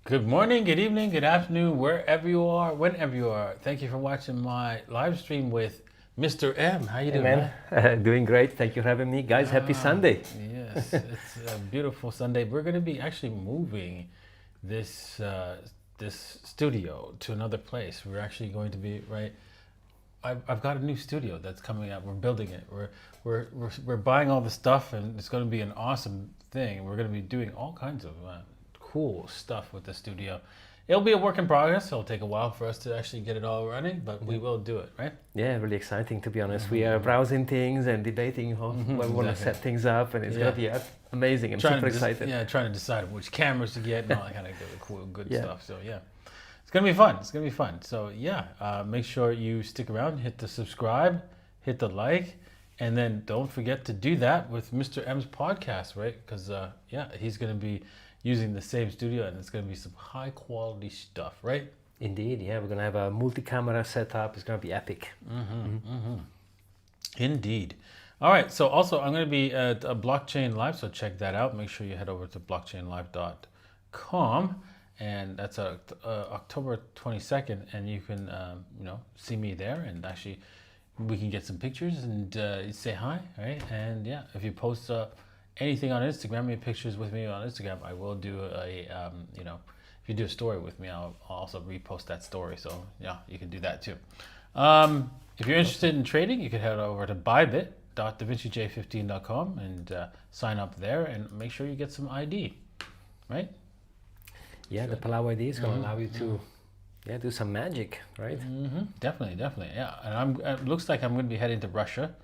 Good morning, good evening, good afternoon, wherever you are, whenever you are. Thank you for watching my live stream with Mr. M. How you Hey doing, man, doing great. Thank you for having me, guys. Happy Sunday. Yes, it's a beautiful Sunday. We're going to be actually moving this this studio to another place. We're actually going to be right. I've got a new studio that's coming up. We're building it. We're buying all the stuff, and it's going to be an awesome thing. We're going to be doing all kinds of cool stuff with the studio. It'll be a work in progress. It'll take a while for us to actually get it all running, but we will do it, right? Yeah, really exciting to be honest. We are browsing things and debating when we want to set things up, and it's gonna be amazing. I'm super excited. Trying to decide which cameras to get and all that kind of cool, good stuff. So yeah, it's gonna be fun. It's gonna be fun. So yeah, make sure you stick around, hit the subscribe, hit the like, and then don't forget to do that with Mr. M's podcast, right? Because he's gonna be using the same studio, and it's going to be some high quality stuff, right? Indeed, yeah. We're going to have a multi-camera setup. It's going to be epic. Indeed. All right, so also I'm going to be at a Blockchain Live, so check that out. Make sure you head over to blockchainlive.com, and that's October 22nd, and you can see me there, and actually we can get some pictures and say hi, right? And yeah, if you post anything on Instagram, any pictures with me on Instagram, I will do if you do a story with me, I'll also repost that story. So yeah, you can do that too. If you're interested in trading, you can head over to bybit.davincij15.com and sign up there, and make sure you get some ID, right? Yeah, the Palua ID is going to allow you to do some magic, right? Definitely, yeah. And it looks like I'm going to be heading to Russia,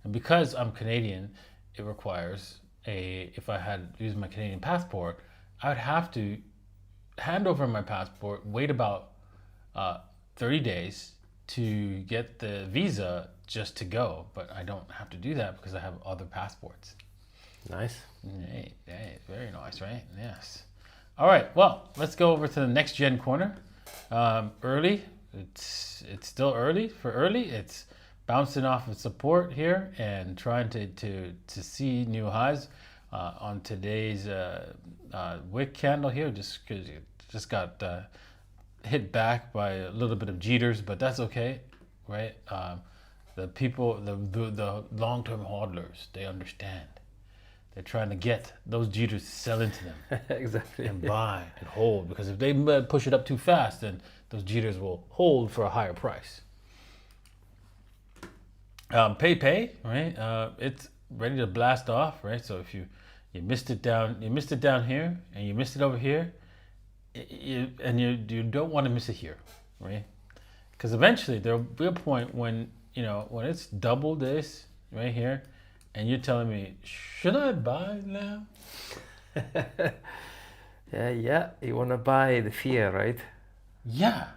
and because I'm Canadian, it requires if I had used my Canadian passport, I would have to hand over my passport, wait about 30 days to get the visa just to go. But I don't have to do that because I have other passports. Nice. Hey, very nice, right? Yes. All right, well, let's go over to the next gen corner. Early, it's still early for early. It's bouncing off of support here and trying to see new highs on today's wick candle here. Just got hit back by a little bit of jitters, but that's okay, right? The people, the long-term hodlers, they understand. They're trying to get those jitters to sell into them. Exactly. And buy and hold, because if they push it up too fast, then those jitters will hold for a higher price. Pay, right? It's ready to blast off, right? So if you missed it down here, and you missed it over here, and you don't want to miss it here, right? Because eventually there'll be a point when when it's double this right here, and you're telling me, should I buy now? Yeah. You want to buy the fear, right? Yeah,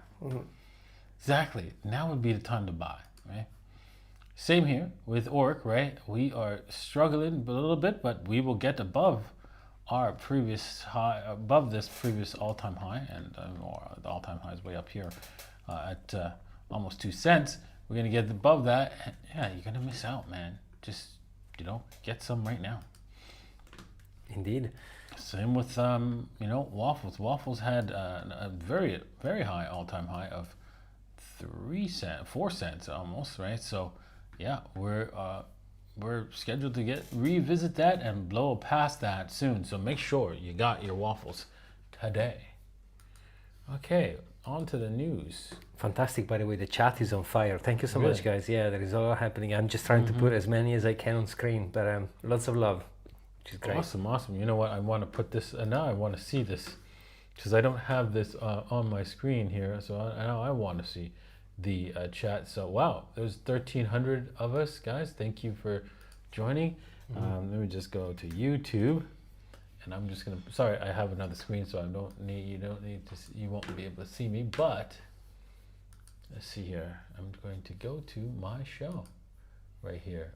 exactly. Now would be the time to buy, right? Same here with ORC, right? We are struggling a little bit, but we will get above our previous high, above this previous all-time high, and the all-time high is way up here at almost 2 cents. We're gonna get above that. And yeah, you're gonna miss out, man. Just get some right now. Indeed. Same with waffles. Waffles had a very, very high all-time high of 4 cents almost, right? So yeah, we're scheduled to revisit that and blow past that soon. So make sure you got your waffles today. Okay, on to the news. Fantastic, by the way. The chat is on fire. Thank you so much, guys. Yeah, there is a lot happening. I'm just trying to put as many as I can on screen, but lots of love, which is great. Awesome. You know what? I want to put this, and now I want to see this, because I don't have this on my screen here. So now I want to see the chat. So wow, there's 1,300 of us, guys. Thank you for joining. Let me just go to YouTube, and I'm just gonna. Sorry, I have another screen, so you won't be able to see me. But let's see here. I'm going to go to my show, right here.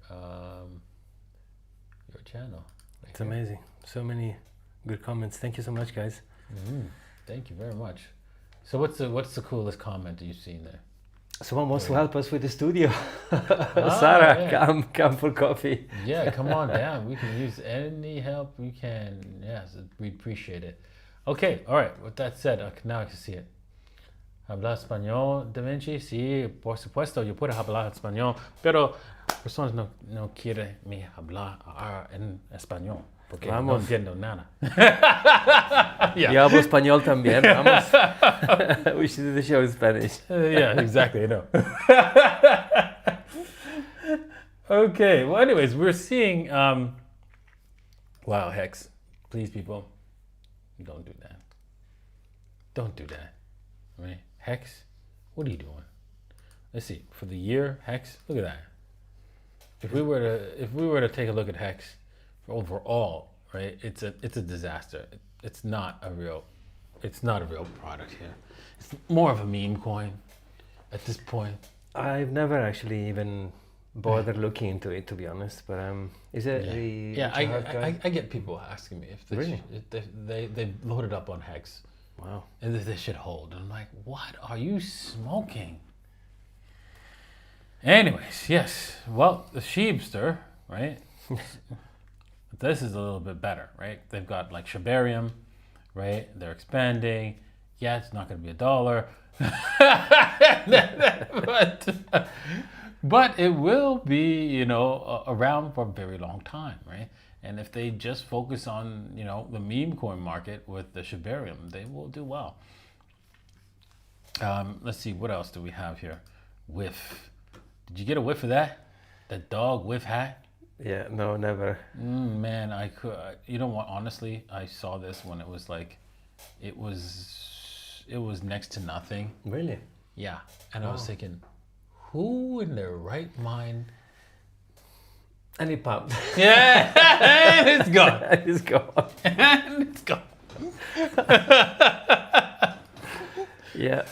Your channel. Right it's amazing. So many good comments. Thank you so much, guys. Thank you very much. So what's the coolest comment you've seen there? Someone wants to help us with the studio. Sarah, yeah. come for coffee. Yeah, come on down. We can use any help we can. Yes, we appreciate it. Okay, all right. With that said, now I can see it. Habla español, Da Vinci? Sí, por supuesto, yo puedo hablar español, pero personas no quieren me hablar en español, porque no Vamos. entiendo nada. Yo hablo español también, vamos. We should do the show in Spanish. Yeah, exactly, I know. Okay, well, anyways, we're seeing, wow, Hex, please, people, don't do that. Don't do that, right? Hex, what are you doing? Let's see, for the year, Hex, look at that. If we were to take a look at Hex for overall, right, it's a disaster. It's not a real product here. It's more of a meme coin at this point. I've never actually even bothered looking into it, to be honest. But is it I get people asking me if they loaded up on Hex. Wow. And this should hold. And I'm like, what are you smoking? Anyways, yes. Well, the Sheepster, right? This is a little bit better, right? They've got like Shibarium, right? They're expanding. Yeah, it's not going to be $1. but it will be, around for a very long time, right? And if they just focus on, the meme coin market with the Shibarium, they will do well. Let's see, what else do we have here? Whiff. Did you get a whiff of that? That dog whiff hat? Yeah, no, never. Man, I could. You know what? Honestly, I saw this when it was like, it was next to nothing. Really? Yeah, and I was thinking, who in their right mind? And it popped. Yeah, and it's gone. It's gone. And it's gone. Yeah.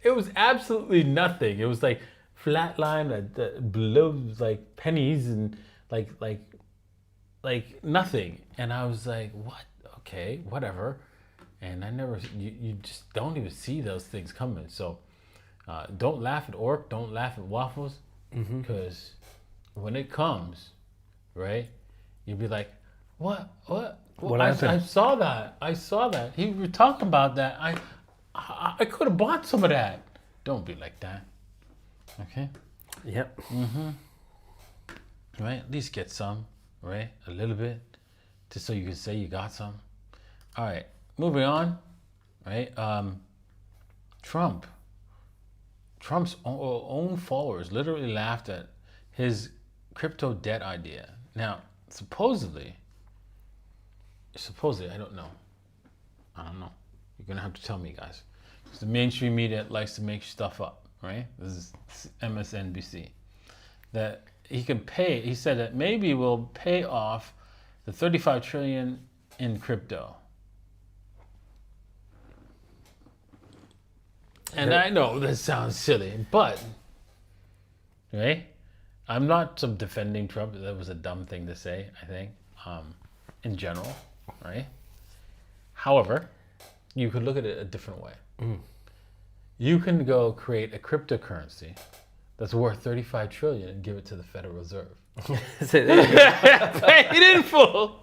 It was absolutely nothing. It was like flatline, below like pennies and like nothing. And I was like, what? Okay, whatever. And you just don't even see those things coming. So don't laugh at Orc, don't laugh at Waffles, because when it comes, right, you'll be like, what? I saw that. He was talking about that. I could have bought some of that. Don't be like that. Okay? Yep. Right? At least get some, right? A little bit, just so you can say you got some. All right. Moving on, right? Trump's own followers literally laughed at his crypto debt idea. Now, supposedly, I don't know. You're gonna have to tell me, guys. Because the mainstream media likes to make stuff up, right? This is MSNBC. That he said that maybe we'll pay off the 35 trillion in crypto. And I know this sounds silly, but, right? I'm not defending Trump. That was a dumb thing to say, I think, in general, right? However, you could look at it a different way. You can go create a cryptocurrency that's worth 35 trillion and give it to the Federal Reserve. So there you go. Pay it in full.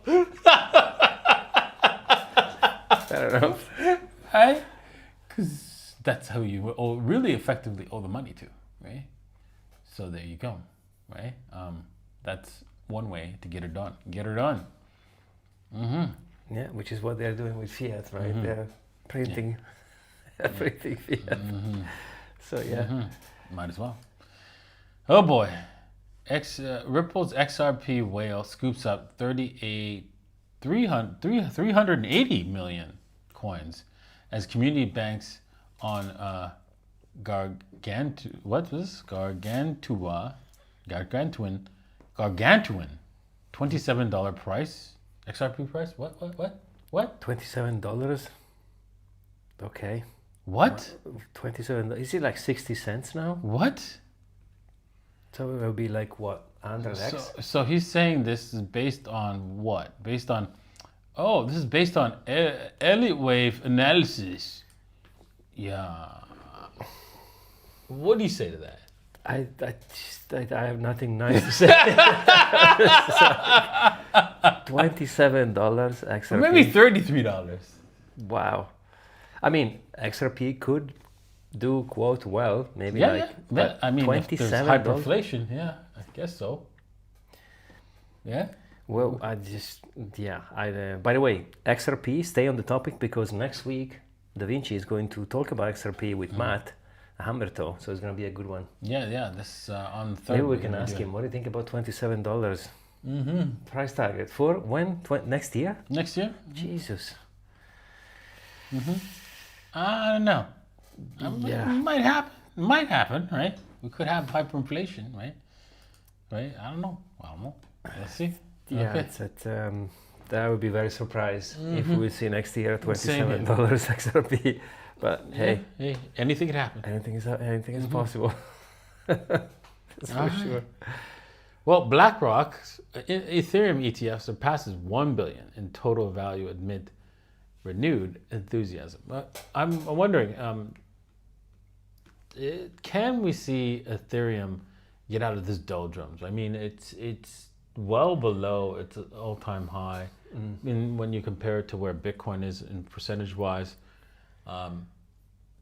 Fair enough. Right? Because that's how you really effectively owe the money to, right? So there you go, right? That's one way to get it done. Get her done. Yeah, which is what they're doing with fiat, right? They're printing everything fiat. So yeah. Might as well. Oh boy. Ripple's XRP whale scoops up 380 million coins as community banks on gargantuan $27 price. XRP price? What? $27? Okay. What? 27. Is it like 60 cents now? What? So it will be like what? 100x? So he's saying this is based on what? This is based on Elliott wave analysis. Yeah. What do you say to that? I have nothing nice to say. $27 XRP. Maybe $33. Wow. I mean, XRP could do quote well, maybe Yeah, like yeah. I mean, if there's $27. hyperinflation, yeah, I guess so. Yeah. Well, by the way, XRP, stay on the topic because next week Da Vinci is going to talk about XRP with Matt Humberto, so it's going to be a good one. Yeah. This on the 3rd. Maybe we can ask him, what do you think about $27 price target for when? Next year? Next year? Jesus. I don't know. Yeah. It might happen. It might happen, right? We could have hyperinflation, right? Right? I don't know. Let's see. Yeah, Okay. that would be very surprised if we see next year $27 XRP. But hey, anything could happen. anything is possible. That's for sure. Well, BlackRock's Ethereum ETF surpasses $1 billion in total value amid renewed enthusiasm. I'm wondering, can we see Ethereum get out of this doldrums? I mean, it's well below its all-time high. When you compare it to where Bitcoin is in percentage-wise,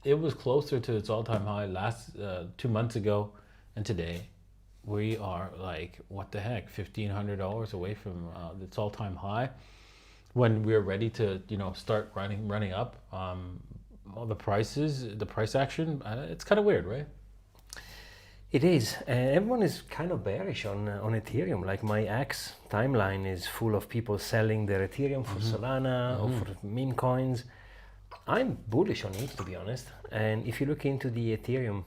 it was closer to its all-time high 2 months ago, and today we are like, what the heck, $1,500 away from its all-time high. When we're ready to, start running up, all the prices, the price action, it's kind of weird, right? It is. Everyone is kind of bearish on Ethereum. Like my X timeline is full of people selling their Ethereum for Solana or for meme coins. I'm bullish on it, to be honest. And if you look into the Ethereum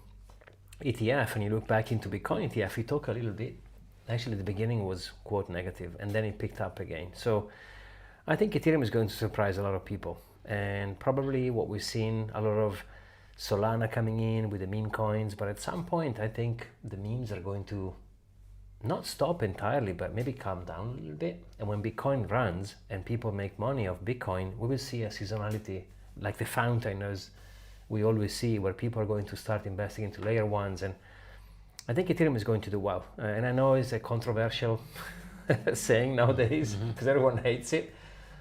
ETF and you look back into Bitcoin ETF, we talk a little bit. Actually, the beginning was quote negative and then it picked up again. So I think Ethereum is going to surprise a lot of people. And probably what we've seen, a lot of Solana coming in with the meme coins, but at some point I think the memes are going to not stop entirely, but maybe calm down a little bit. And when Bitcoin runs and people make money off Bitcoin, we will see a seasonality like the fountain as we always see, where people are going to start investing into layer ones. And I think Ethereum is going to do well. And I know it's a controversial saying nowadays because everyone hates it.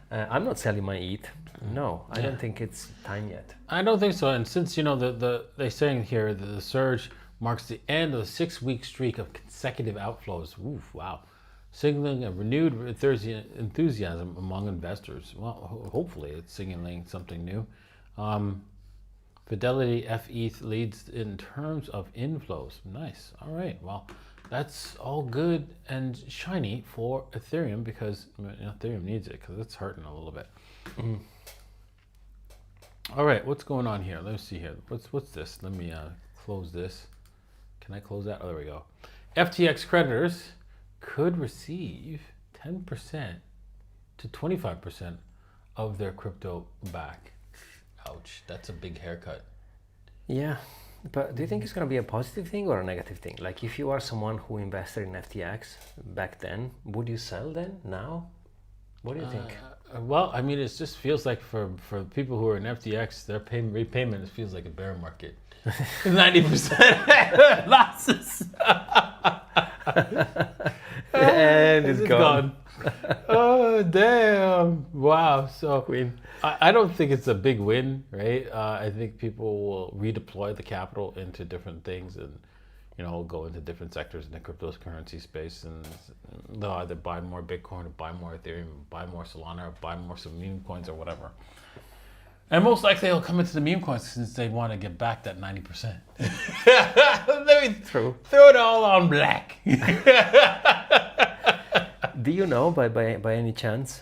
I'm not selling my ETH. No, I don't think it's time yet. I don't think so. And since, they're saying here that the surge marks the end of a 6-week streak of consecutive outflows. Oof, wow. Signaling a renewed enthusiasm among investors. Well, hopefully it's signaling something new. Fidelity FETH leads in terms of inflows. Nice. All right. Well, that's all good and shiny for Ethereum because Ethereum needs it because it's hurting a little bit. All right, what's going on here? Let's see here. What's this? Let me close this. Can I close that? Oh, there we go. FTX creditors could receive 10% to 25% of their crypto back. Ouch, that's a big haircut. Yeah, but do you think it's going to be a positive thing or a negative thing? Like if you are someone who invested in FTX back then, would you sell then, now? What do you think? Well, I mean, it just feels like for people who are in FTX, their repayment, it feels like a bear market. 90% losses. And it's gone. Oh, damn. Wow. So I don't think it's a big win, right? I think people will redeploy the capital into different things and, go into different sectors in the cryptocurrency space, and they'll either buy more Bitcoin or buy more Ethereum, buy more Solana, or buy more some meme coins or whatever. And most likely they'll come into the meme coins since they want to get back that 90%. Let me throw it all on black. Do you know by any chance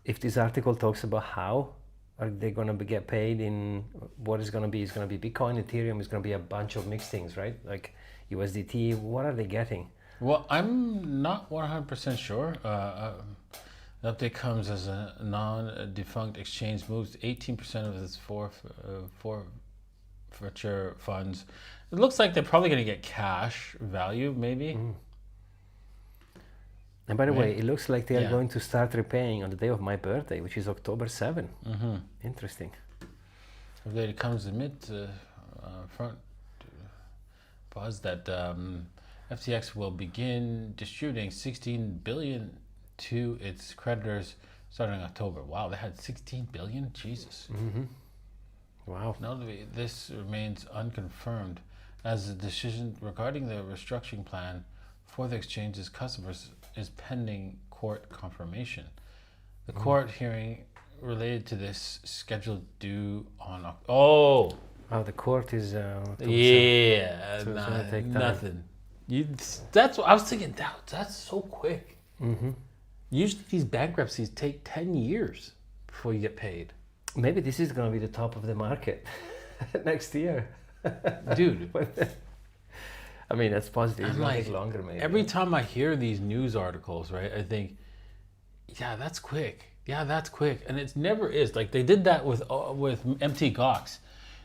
if this article talks about how are they going to get paid in what is going to be? It's going to be Bitcoin, Ethereum, it's going to be a bunch of mixed things, right? Like USDT, what are they getting? Well, I'm not 100% sure. The update comes as a non-defunct exchange moves 18% of its forfeiture funds. It looks like they're probably going to get cash value, maybe. And by the way, it looks like they are going to start repaying on the day of my birthday, which is October 7. Interesting. Update comes amid front buzz that FTX will begin distributing 16 billion to its creditors starting in October. Wow, they had 16 billion? Jesus. Wow. Notably, this remains unconfirmed as the decision regarding the restructuring plan for the exchange's customers is pending court confirmation. The court hearing related to this scheduled due on Oh, the court is yeah, so it's gonna take time. nothing. That's what I was thinking. That's so quick. Usually these bankruptcies take 10 years before you get paid. Maybe this is going to be the top of the market next year. Dude, I mean, that's positive. It's I'm going to like, take longer, maybe. every time I hear these news articles, right, I think, yeah, that's quick. Yeah, that's quick. And it never is. Like, they did that with MT Gox.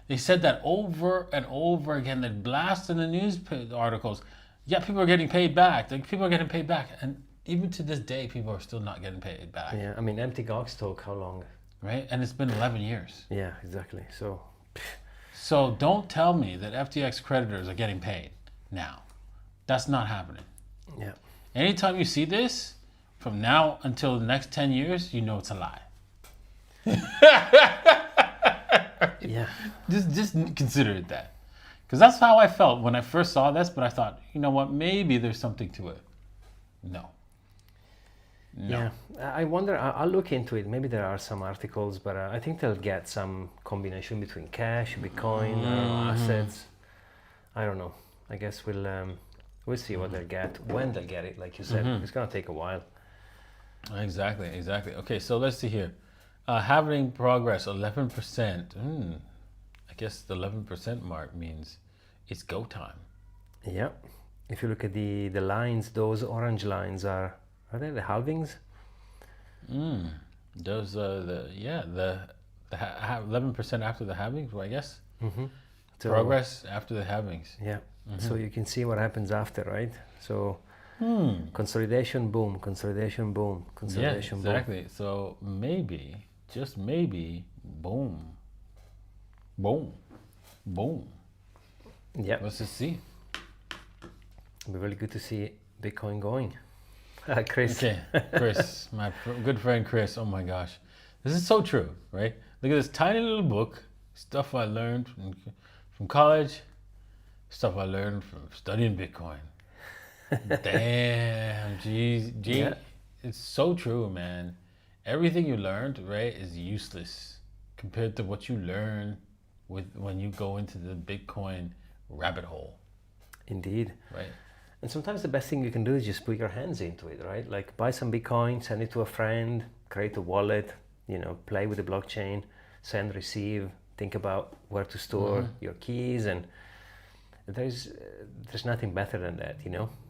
They said that over and over again. They blast in the news articles. Yeah, people are getting paid back. Like, people are getting paid back. And even to this day, people are still not getting paid back. Yeah, I mean, MT Gox took how long? Right? And it's been 11 years. Yeah, exactly. So don't tell me that FTX creditors are getting paid now. That's not happening. Yeah. Anytime you see this, from now until the next 10 years, you know it's a lie. Yeah. Just consider it that. Because that's how I felt when I first saw this, but I thought, you know what, maybe there's something to it. No. Yeah, I wonder, I'll look into it. Maybe there are some articles, but I think they'll get some combination between cash, Bitcoin, assets. I don't know. I guess we'll see what they'll get, when they'll get it. Like you said, it's going to take a while. Exactly. Okay, so let's see here. Having progress, 11%. I guess the 11% mark means it's go time. Yeah. If you look at the lines, those orange lines are they the halvings? Those the 11% after the halvings, well, I guess. So, Progress after the halvings. Yeah. So you can see what happens after, right? So consolidation, boom, consolidation, boom, consolidation, boom. Exactly. So maybe, just maybe, boom, boom, boom. Yeah. Let's just see. It'll be really good to see Bitcoin going. Chris. Okay, Chris, my good friend Chris. Oh my gosh, this is so true, right? Look at this tiny little book, stuff I learned from college, stuff I learned from studying Bitcoin. Damn, geez, Yeah. It's so true, man. Everything you learned, right, is useless compared to what you learn when you go into the Bitcoin rabbit hole. Indeed. Right. And sometimes the best thing you can do is just put your hands into it, right? Like buy some Bitcoin, send it to a friend, create a wallet, play with the blockchain, send, receive, think about where to store your keys, and there's nothing better than that,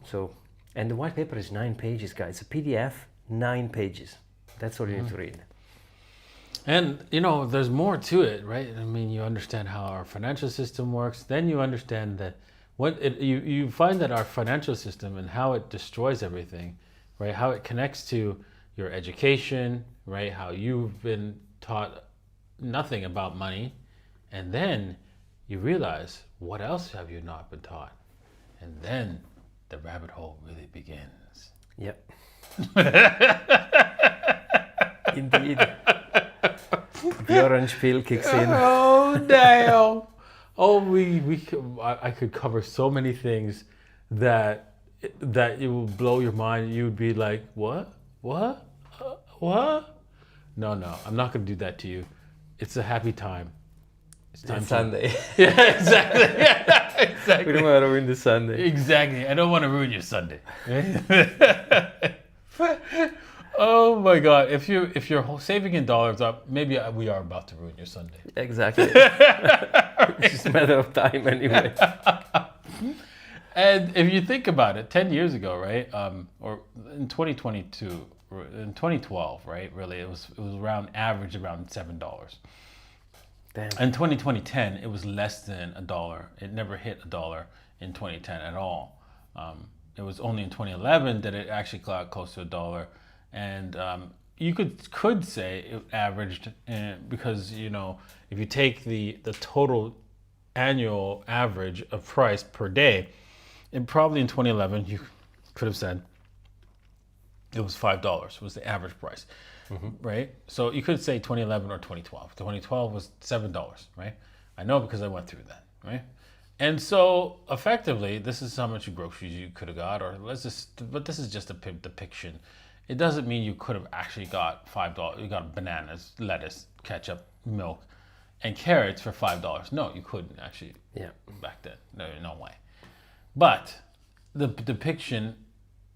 So, and the white paper is 9 pages, guys. It's a PDF, 9 pages. That's all you need to read. And, there's more to it, right? I mean, you understand how our financial system works. Then you understand that you find that our financial system and how it destroys everything, right? How it connects to your education, right? How you've been taught nothing about money. And then you realize, what else have you not been taught? And then the rabbit hole really begins. Yep. Indeed. The orange pill kicks in. Oh, damn. Oh, I could cover so many things that it will blow your mind. You would be like, what? What? No, I'm not going to do that to you. It's a happy time. It's time Sunday. Yeah, exactly. Yeah, exactly. We don't want to ruin the Sunday. Exactly. I don't want to ruin your Sunday. Oh my God! If you're saving in dollars up, maybe we are about to ruin your Sunday. Exactly. It's just a matter of time anyway. And if you think about it, 10 years ago, right, or in 2022, in 2012, right, really, it was around $7. Damn. In 2010, it was less than $1. It never hit $1 in 2010 at all. It was only in 2011 that it actually got close to $1. And you could say it averaged, because if you take the total annual average of price per day, and probably in 2011 you could have said it was $5 was the average price, right? So you could say 2011 or 2012. 2012 was $7, right? I know because I went through that, right? And so effectively, this is how much groceries you could have got, but this is just a depiction. It doesn't mean you could have actually got $5. You got bananas, lettuce, ketchup, milk, and carrots for $5. No, you couldn't actually. Yeah. Back then, no way. But the depiction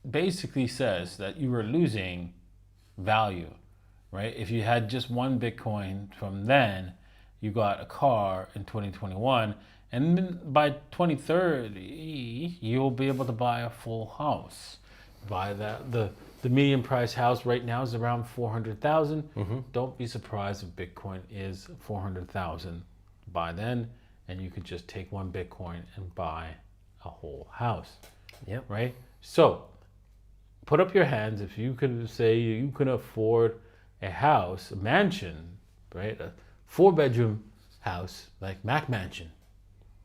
basically says that you were losing value, right? If you had just one Bitcoin from then, you got a car in 2021, and then by 2030, you'll be able to buy a full house. Buy that the median price house right now is around 400,000. Don't be surprised if Bitcoin is 400,000 by then, and you could just take one Bitcoin and buy a whole house. Yeah. Right. So, put up your hands if you could say you can afford a house, a mansion, right? A 4-bedroom house like Mac Mansion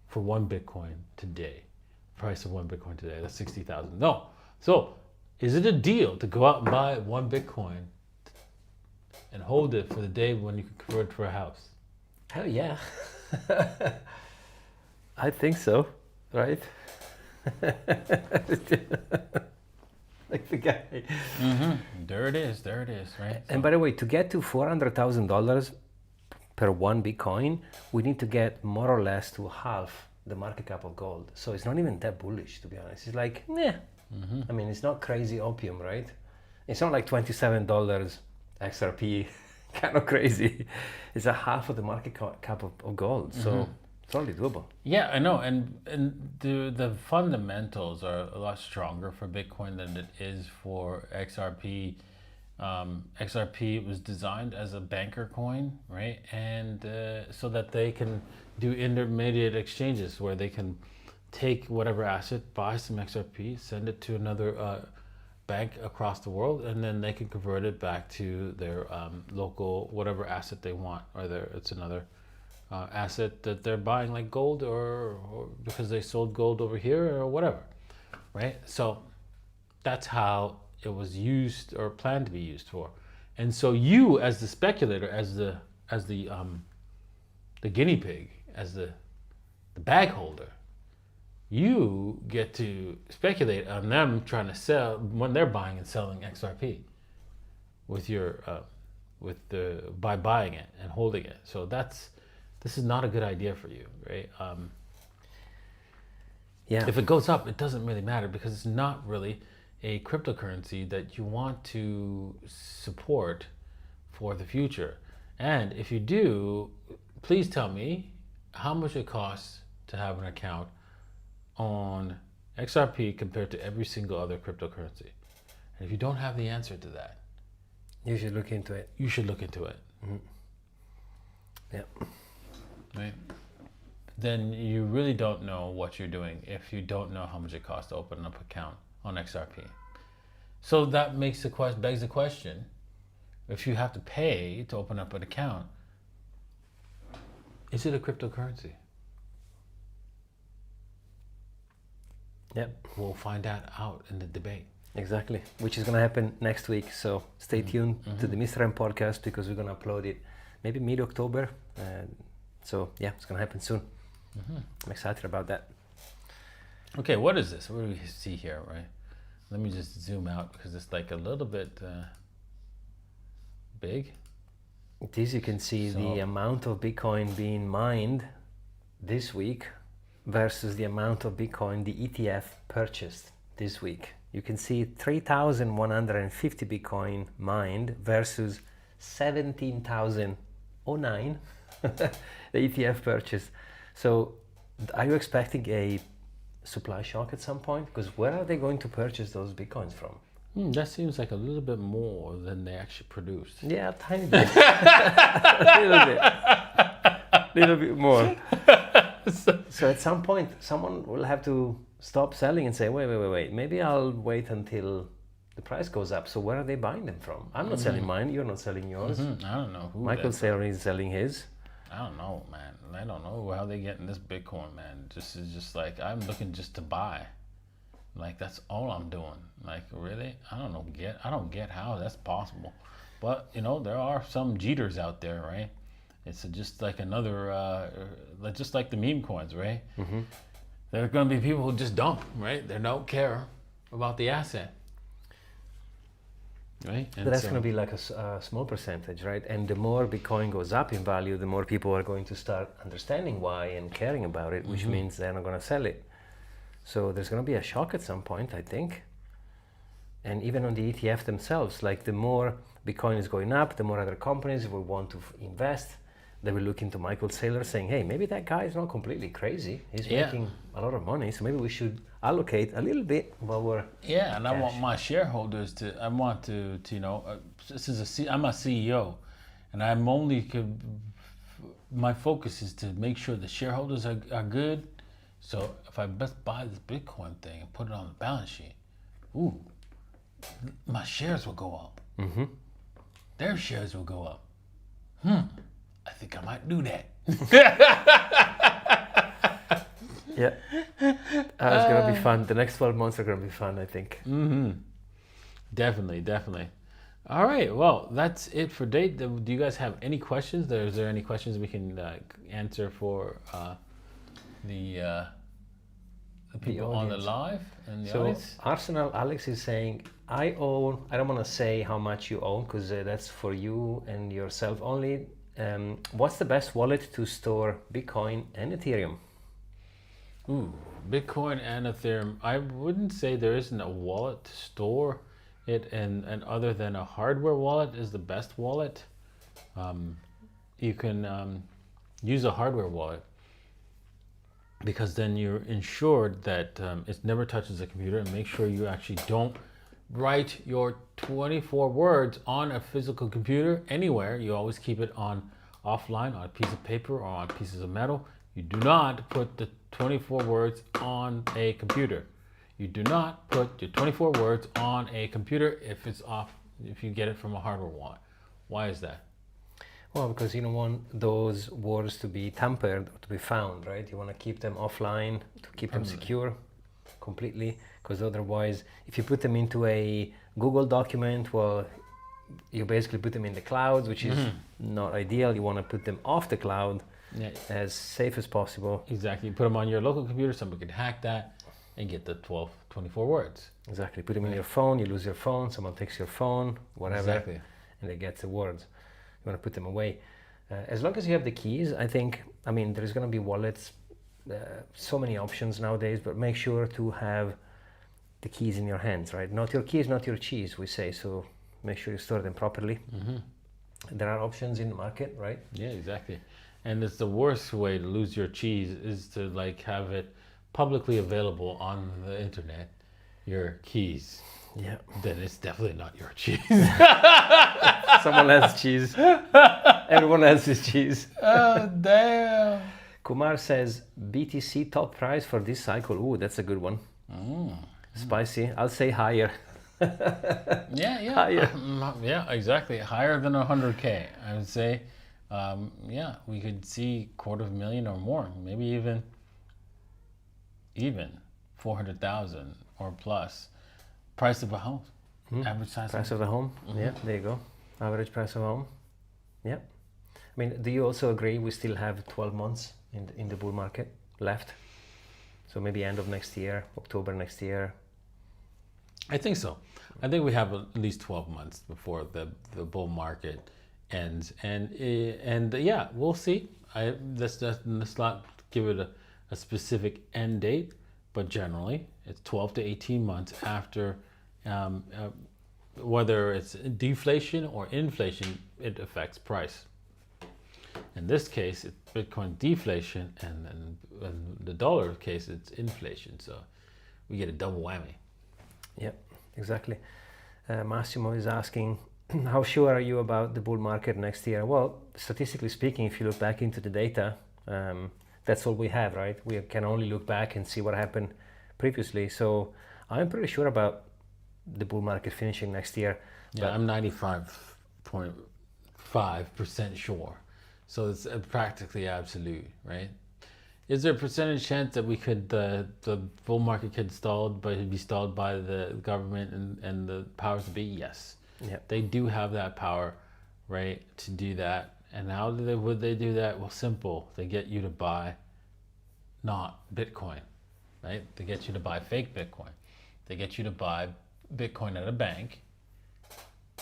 for one Bitcoin today. Price of one Bitcoin today, that's 60,000. No. So, is it a deal to go out and buy one Bitcoin and hold it for the day when you can convert it for a house? Hell yeah. I think so, right? Like the guy. There it is, right? And by the way, to get to $400,000 per one Bitcoin, we need to get more or less to half the market cap of gold. So it's not even that bullish, to be honest. It's like, I mean, it's not crazy opium, right? It's not like $27 XRP, kind of crazy. It's a half of the market cap of gold. So it's only doable. Yeah, I know, and the fundamentals are a lot stronger for Bitcoin than it is for XRP. XRP was designed as a banker coin, right? And so that they can do intermediate exchanges where they can take whatever asset, buy some XRP, send it to another bank across the world, and then they can convert it back to their local whatever asset they want, or it's another asset that they're buying, like gold, or because they sold gold over here or whatever, right? So that's how it was used or planned to be used for. And so you, as the speculator, as the guinea pig, as the bag holder, you get to speculate on them trying to sell when they're buying and selling XRP by buying it and holding it. So this is not a good idea for you, right? Yeah. If it goes up, it doesn't really matter because it's not really a cryptocurrency that you want to support for the future. And if you do, please tell me how much it costs to have an account on XRP compared to every single other cryptocurrency. And if you don't have the answer to that, you should look into it. You should look into it. Yeah. Right? Then you really don't know what you're doing if you don't know how much it costs to open up an account on XRP. So that begs the question, if you have to pay to open up an account, is it a cryptocurrency? Yep. We'll find that out in the debate. Exactly, which is going to happen next week. So stay tuned to the Mr. M podcast because we're going to upload it maybe mid-October. So yeah, it's going to happen soon. I'm excited about that. Okay, what is this? What do we see here, right? Let me just zoom out because it's like a little bit big. This you can see the amount of Bitcoin being mined this week versus the amount of Bitcoin the ETF purchased this week. You can see 3,150 Bitcoin mined versus 17,009 the ETF purchase. So are you expecting a supply shock at some point? Because where are they going to purchase those Bitcoins from? That seems like a little bit more than they actually produced. Yeah, a tiny bit. A little bit more. So at some point, someone will have to stop selling and say, wait. Maybe I'll wait until the price goes up. So where are they buying them from? I'm not selling mine. You're not selling yours. I don't know who. Michael Saylor is selling his. I don't know, man. I don't know how they getting this Bitcoin, man. This is just like, I'm looking just to buy. Like, that's all I'm doing. Like, really? I don't get how that's possible. But, you know, there are some Jeters out there, right? It's just like another, just like the meme coins, right? Mm-hmm. There are going to be people who just dump, right? They don't care about the asset. Right? And but that's going to be like a small percentage, right? And the more Bitcoin goes up in value, the more people are going to start understanding why and caring about it, which means they're not going to sell it. So there's going to be a shock at some point, I think. And even on the ETF themselves, like the more Bitcoin is going up, the more other companies will want to invest. They will look into Michael Saylor saying, hey, maybe that guy is not completely crazy. He's making a lot of money, so maybe we should allocate a little bit while we're and I want my shareholders to, you know, I'm a CEO, and my focus is to make sure the shareholders are good. So if I best buy this Bitcoin thing and put it on the balance sheet, my shares will go up. Mm-hmm. Their shares will go up. I think I might do that. Yeah. It's going to be fun. The next 12 months are going to be fun, I think. Mm-hmm. Definitely. All right. Well, that's it for date. Do you guys have any questions? Is there any questions we can answer for the people on the live and the audience? Arsenal Alex is saying, I don't want to say how much you own because that's for you and yourself only. What's the best wallet to store Bitcoin and Ethereum? Bitcoin and Ethereum. I wouldn't say there isn't a wallet to store it, and other than a hardware wallet is the best wallet. You can use a hardware wallet because then you're ensured that it never touches the computer, and make sure you actually don't write your 24 words on a physical computer anywhere. You always keep it offline on a piece of paper or on pieces of metal. You do not put the 24 words on a computer. You do not put your 24 words on a computer if you get it from a hardware wallet. Why is that? Well, because you don't want those words to be tampered or to be found, right? You want to keep them offline to keep them secure completely, because otherwise, if you put them into a Google document, well, you basically put them in the cloud, which is not ideal. You want to put them off the cloud as safe as possible. Exactly. You put them on your local computer, somebody could hack that and get the 24 words. Exactly. Put them in your phone, you lose your phone, someone takes your phone, whatever, Exactly. and they get the words. You want to put them away. As long as you have the keys, there's going to be wallets, so many options nowadays, but make sure to have the keys in your hands, right? Not your keys, not your cheese, we say, so make sure you store them properly. There are options in the market, right? Yeah, exactly. And it's the worst way to lose your cheese is to have it publicly available on the internet, your keys. Yeah. Then it's definitely not your cheese. Someone else's cheese. Everyone else's cheese. Oh, damn. Kumar says, BTC top price for this cycle. Ooh, that's a good one. Spicy. I'll say higher. Yeah. Higher. Yeah, exactly. Higher than 100K, I would say. We could see 250,000 or more, maybe even 400,000 or plus. Price of a home, average size. Price of a home. Yeah, there you go. Average price of a home. Yeah. Do you also agree we still have 12 months in the bull market left? So maybe end of next year, October next year. I think so. I think we have at least 12 months before the bull market ends, and we'll see. Let's not give it a specific end date, but generally it's 12 to 18 months after, whether it's deflation or inflation, it affects price. In this case, it's Bitcoin deflation, and in the dollar case, it's inflation. So we get a double whammy. Yeah, exactly. Massimo is asking, how sure are you about the bull market next year? Well, statistically speaking, if you look back into the data, that's all we have, right? We can only look back and see what happened previously. So I'm pretty sure about the bull market finishing next year. Yeah, I'm 95.5% sure. So it's practically absolute, right? Is there a percentage chance that we could the bull market could be stalled by the government and the powers to be? Yes. Yeah. They do have that power, right, to do that. And how would they do that? Well, simple. They get you to buy not Bitcoin, right? They get you to buy fake Bitcoin. They get you to buy Bitcoin at a bank,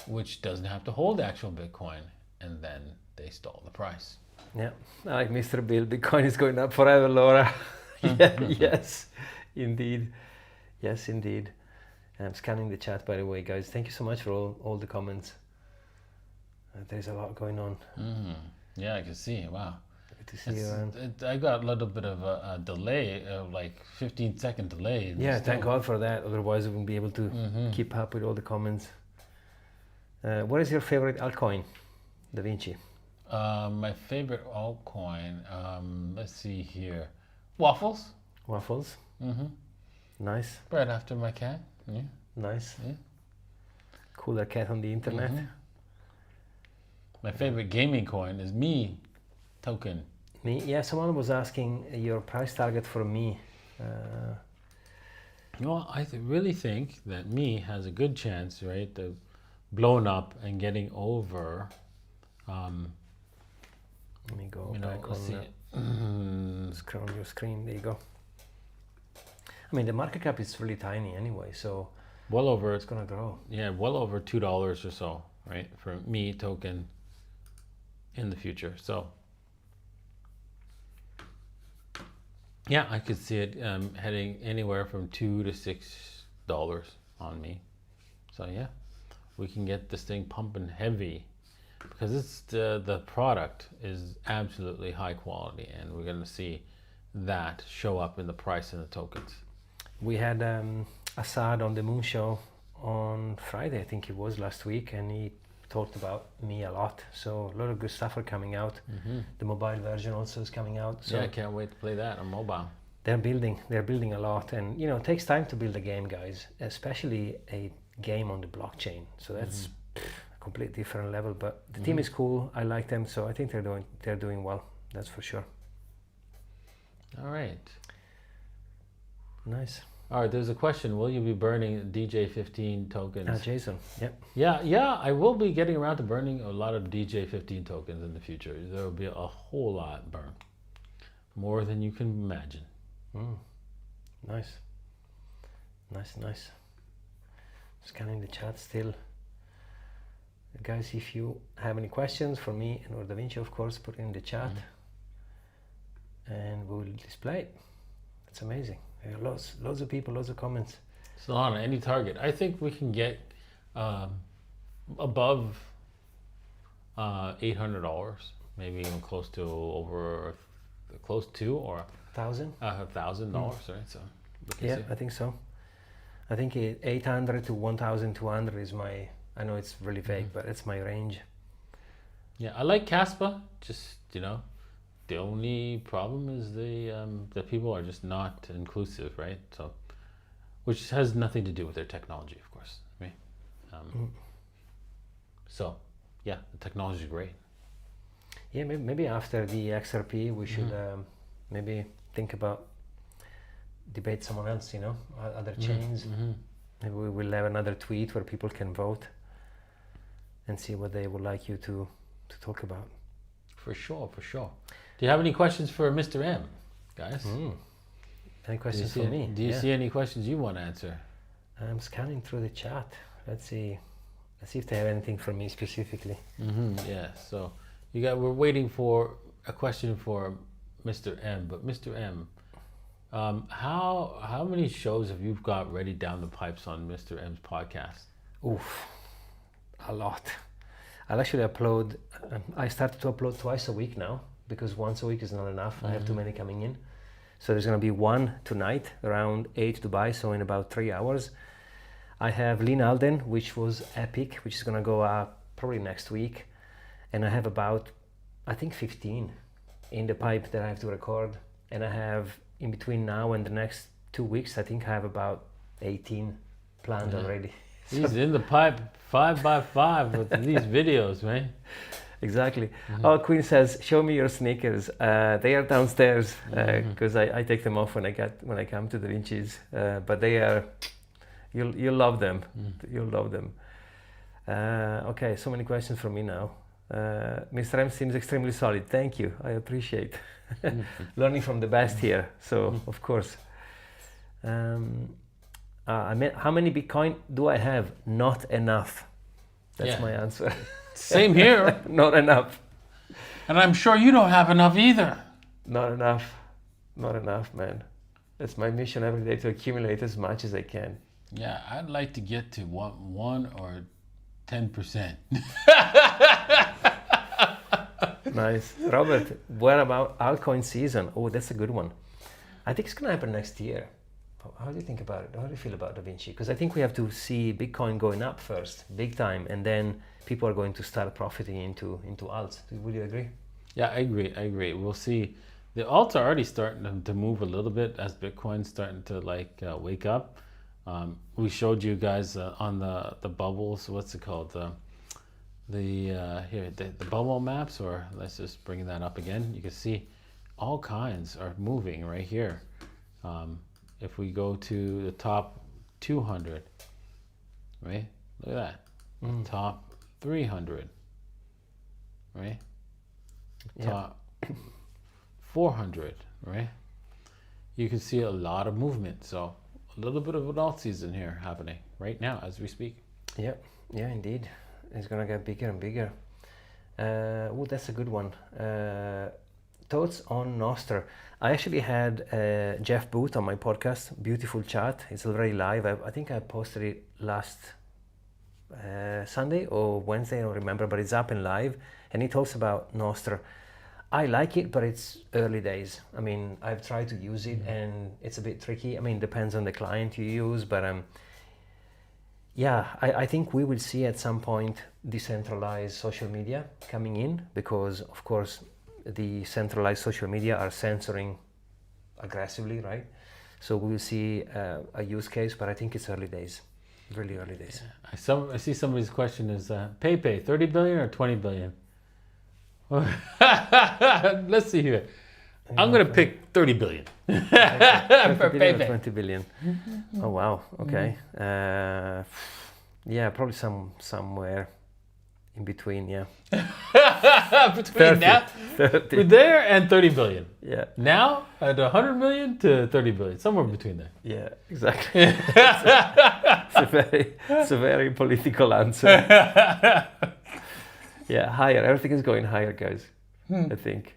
which doesn't have to hold actual Bitcoin, and then they stall the price. Yeah, like Mr. Bill, Bitcoin is going up forever, Laura. Yeah, yes, indeed. Yes, indeed. I'm scanning the chat, by the way, guys. Thank you so much for all the comments. There's a lot going on. Yeah, I can see. Wow. Good to see you around. I got a little bit of a delay, like 15-second delay. Yeah, thank God for that. Otherwise, we wouldn't be able to keep up with all the comments. What is your favorite altcoin, Da Vinci? My favorite altcoin, let's see here. Waffles. Waffles. Nice. Right after my cat. Yeah. Nice. Yeah. Cooler cat on the internet. My favorite gaming coin is Me token. Me? Yeah, someone was asking your price target for Me. Well, I really think that Me has a good chance, right, of blowing up and getting over. Let me go back on scroll your screen. There you go. I mean, the market cap is really tiny anyway, so well over. It's gonna grow. Yeah, well over $2 or so, right, for Me token in the future. So, yeah, I could see it heading anywhere from $2 to $6 on Me. So yeah, we can get this thing pumping heavy because it's the product is absolutely high quality, and we're going to see that show up in the price and the tokens. We had Assad on the Moon Show on Friday, I think it was last week, and he talked about Me a lot. So a lot of good stuff are coming out. The mobile version also is coming out. So yeah, I can't wait to play that on mobile. They're building a lot, and it takes time to build a game, guys, especially a game on the blockchain. So that's a complete different level. But the team is cool. I like them, so I think they're doing well. That's for sure. All right. Nice. All right. There's a question. Will you be burning DJ15 tokens? Jason. Yep. Yeah. I will be getting around to burning a lot of DJ15 tokens in the future. There will be a whole lot burned, more than you can imagine. Nice. Scanning the chat still. Guys, if you have any questions for me and or Da Vinci, of course, put it in the chat and we'll display it. It's amazing. There are lots of people, lots of comments. So on any target, I think we can get above $800, maybe even close to or $1,000. $1,000, right? So yeah, I think so. I think 800 to 1,200 is my. I know it's really vague, but it's my range. Yeah, I like Caspa. Just the only problem is the people are just not inclusive, right? So, which has nothing to do with their technology, of course. Right? So, yeah, the technology is great. Yeah, maybe after the XRP, we should maybe think about debate someone else. Other chains. Maybe we will have another tweet where people can vote and see what they would like you to talk about. For sure. Do you have any questions for Mr. M, guys? Any questions for me? Do you see any questions you want to answer? I'm scanning through the chat. Let's see if they have anything for me specifically. Yeah. So we're waiting for a question for Mr. M. But Mr. M, how many shows have you got ready down the pipes on Mr. M's podcast? Oof, a lot. I'll actually upload. I started to upload twice a week now because once a week is not enough. I have too many coming in. So there's going to be one tonight around 8 Dubai, so in about 3 hours. I have Lynn Alden, which was epic, which is going to go up probably next week. And I have about, I think 15 in the pipe that I have to record. And I have in between now and the next 2 weeks, I think I have about 18 planned already. He's in the pipe 5x5 with these videos, man. Exactly. Oh, Queen says, "Show me your sneakers. They are downstairs because I take them off when I come to Da Vinci's. But they are, you'll love them. You'll love them." Okay, so many questions from me now. Mr. M seems extremely solid. Thank you. I appreciate learning from the best here. So of course. I mean, how many Bitcoin do I have? Not enough. That's my answer. Same here. Not enough. And I'm sure you don't have enough either. Not enough. Not enough, man. It's my mission every day to accumulate as much as I can. Yeah, I'd like to get to 1 or 10%. Nice. Robert, what about altcoin season? Oh, that's a good one. I think it's going to happen next year. How do you think about it? How do you feel about Da Vinci? Because I think we have to see Bitcoin going up first, big time, and then people are going to start profiting into alts. Would you agree? Yeah, I agree. We'll see. The alts are already starting to move a little bit as Bitcoin's starting to wake up. We showed you guys on the bubbles. What's it called? The bubble maps. Or let's just bring that up again. You can see all kinds are moving right here. If we go to the top 200, right? Look at that. Top 300, right? Top 400, right? You can see a lot of movement. So a little bit of an alt season here happening right now as we speak. Yeah, indeed. It's gonna get bigger and bigger. Oh, that's a good one. Thoughts on Nostr? I actually had Jeff Booth on my podcast. Beautiful chat. It's already live. I think I posted it last Sunday or Wednesday, I don't remember, but it's up and live. And he talks about Nostr. I like it, but it's early days. I mean, I've tried to use it and it's a bit tricky. I mean, depends on the client you use, but yeah, I think we will see at some point decentralized social media coming in because, of course, the centralized social media are censoring aggressively, right? So we will see a use case, but I think it's early days, really early days. Yeah. I see somebody's question is PayPay 30 billion or 20 billion? Let's see here. I'm going to pick 30 billion. For PayPay. 20 billion. Oh, wow. Okay. Yeah, probably somewhere in between, yeah. Between 30. that, 30. we're there and 30 billion. Yeah. Now at 100 million to 30 billion, somewhere between there. Yeah, exactly. It's a very political answer. Yeah, higher. Everything is going higher, guys. I think.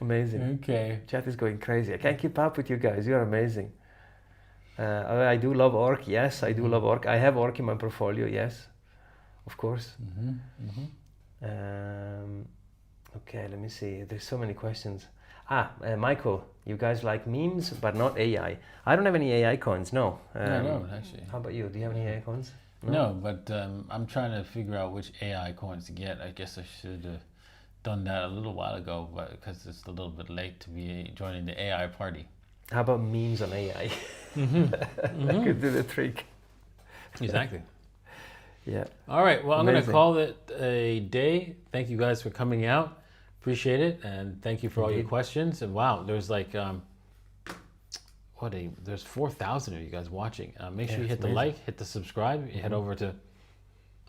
Amazing. Okay. Chat is going crazy. I can't keep up with you guys. You're amazing. I do love Orc. Yes, I do love Orc. I have Orc in my portfolio. Yes, of course. Okay, let me see. There's so many questions. Michael, you guys like memes, but not AI. I don't have any AI coins. No. I don't actually. How about you? Do you have any AI coins? No, but I'm trying to figure out which AI coins to get. I guess I should have done that a little while ago, but because it's a little bit late to be joining the AI party. How about memes on AI? That could do the trick. Exactly. Yeah. All right. Well, I'm going to Amazing. call it a day. Thank you guys for coming out. Appreciate it, and thank you for all your Indeed. questions. And wow, there's like there's 4,000 of you guys watching. Make sure you it's hit the amazing. like, hit the subscribe. You head over to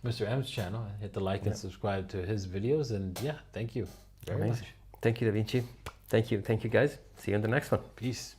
Mr. M's channel and hit the like and subscribe to his videos. And yeah, thank you very Amazing. much. Thank you, Da Vinci. Thank you, guys. See you in the next one. Peace.